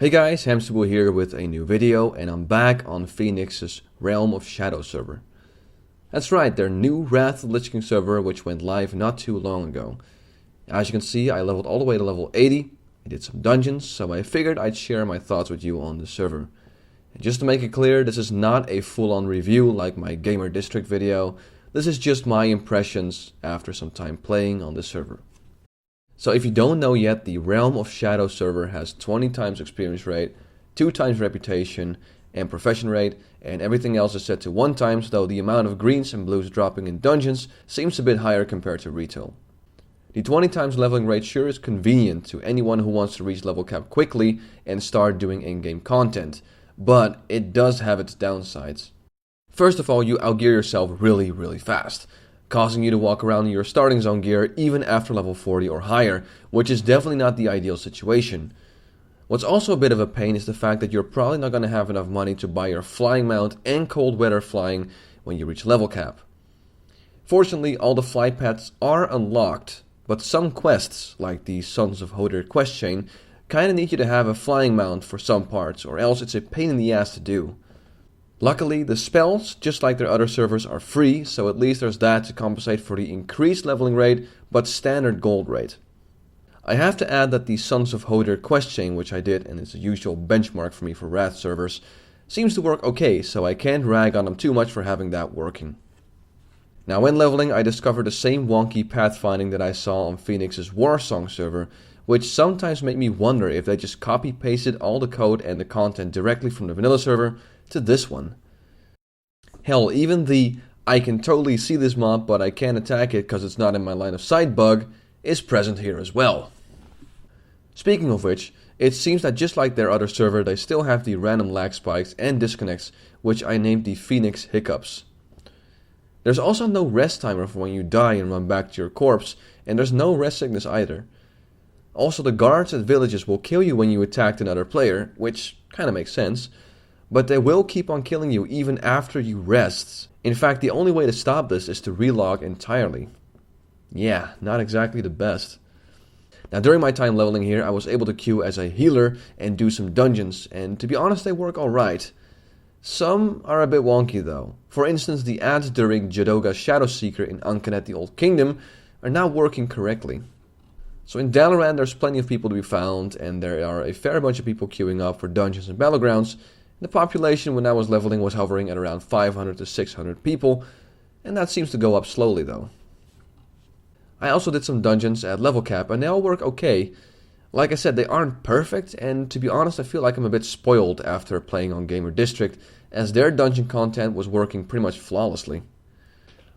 Hey guys, Hamsterwheel here with a new video, and I'm back on Feenix's Realm of Shadow server. That's right, their new Wrath of the Lich King server, which went live not too long ago. As you can see, I leveled all the way to level 80, I did some dungeons, so I figured I'd share my thoughts with you on the server. And just to make it clear, this is not a full-on review like my Gamer District video, this is just my impressions after some time playing on the server. So if you don't know yet, the Realm of Shadow server has 20 times experience rate, 2 times reputation and profession rate, and everything else is set to 1 times, though the amount of greens and blues dropping in dungeons seems a bit higher compared to retail. The 20 times leveling rate sure is convenient to anyone who wants to reach level cap quickly and start doing in-game content, but it does have its downsides. First of all, you outgear yourself really fast, causing you to walk around in your starting zone gear even after level 40 or higher, which is definitely not the ideal situation. What's also a bit of a pain is the fact that you're probably not going to have enough money to buy your flying mount and cold weather flying when you reach level cap. Fortunately, all the fly paths are unlocked, but some quests, like the Sons of Hodor quest chain, kinda need you to have a flying mount for some parts, or else it's a pain in the ass to do. Luckily, the spells, just like their other servers, are free, so at least there's that to compensate for the increased leveling rate, but standard gold rate. I have to add that the Sons of Hodor quest chain, which I did, and is a usual benchmark for me for Wrath servers, seems to work okay, so I can't rag on them too much for having that working. Now when leveling, I discovered the same wonky pathfinding that I saw on Feenix's Warsong server, which sometimes made me wonder if they just copy-pasted all the code and the content directly from the vanilla server to this one. Hell, even the "I can totally see this mob but I can't attack it because it's not in my line of sight" bug is present here as well. Speaking of which, it seems that just like their other server, they still have the random lag spikes and disconnects, which I named the Feenix hiccups. There's also no rest timer for when you die and run back to your corpse, and there's no rest sickness either. Also, the guards at villages will kill you when you attacked another player, which kinda makes sense, but they will keep on killing you even after you rest. In fact, the only way to stop this is to relog entirely. Yeah, not exactly the best. Now during my time leveling here, I was able to queue as a healer and do some dungeons, and to be honest, they work alright. Some are a bit wonky though. For instance, the ads during Jadoga's Shadow Seeker in Ankanet the Old Kingdom are now working correctly. So in Dalaran there's plenty of people to be found, and there are a fair bunch of people queuing up for dungeons and battlegrounds. The population when I was leveling was hovering at around 500 to 600 people, and that seems to go up slowly though. I also did some dungeons at level cap, and they all work okay. Like I said, they aren't perfect, and to be honest I feel like I'm a bit spoiled after playing on Gamer District, as their dungeon content was working pretty much flawlessly.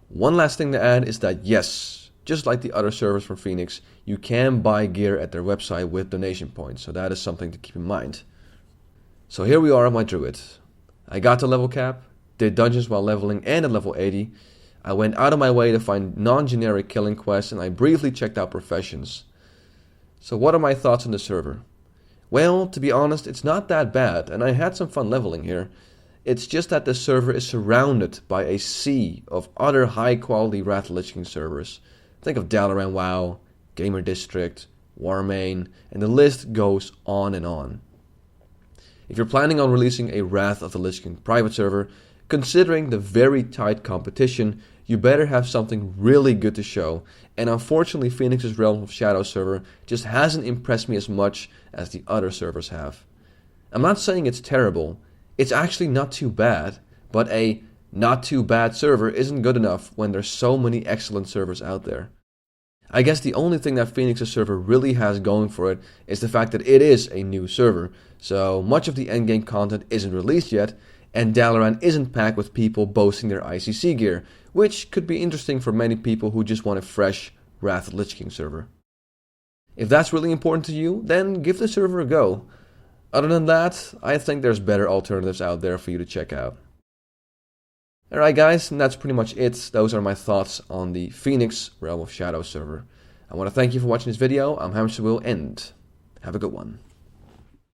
One last thing to add is that yes, just like the other servers from Feenix, you can buy gear at their website with donation points, so that is something to keep in mind. So here we are on my druid. I got to level cap, did dungeons while leveling and at level 80. I went out of my way to find non-generic killing quests, and I briefly checked out professions. So what are my thoughts on the server? Well, to be honest, it's not that bad, and I had some fun leveling here. It's just that the server is surrounded by a sea of other high-quality Wrath of the Lich King servers. Think of Dalaran WoW, Gamer District, Warmain, and the list goes on and on. If you're planning on releasing a Wrath of the Lich King private server, considering the very tight competition, you better have something really good to show, and unfortunately Feenix's Realm of Shadow server just hasn't impressed me as much as the other servers have. I'm not saying it's terrible, it's actually not too bad, but a not too bad server isn't good enough when there's so many excellent servers out there. I guess the only thing that Feenix's server really has going for it is the fact that it is a new server, so much of the endgame content isn't released yet, and Dalaran isn't packed with people boasting their ICC gear, which could be interesting for many people who just want a fresh Wrath of the Lich King server. If that's really important to you, then give the server a go. Other than that, I think there's better alternatives out there for you to check out. Alright guys, and that's pretty much it. Those are my thoughts on the Feenix Realm of Shadow server. I want to thank you for watching this video. I'm Hamsterwheel, and have a good one.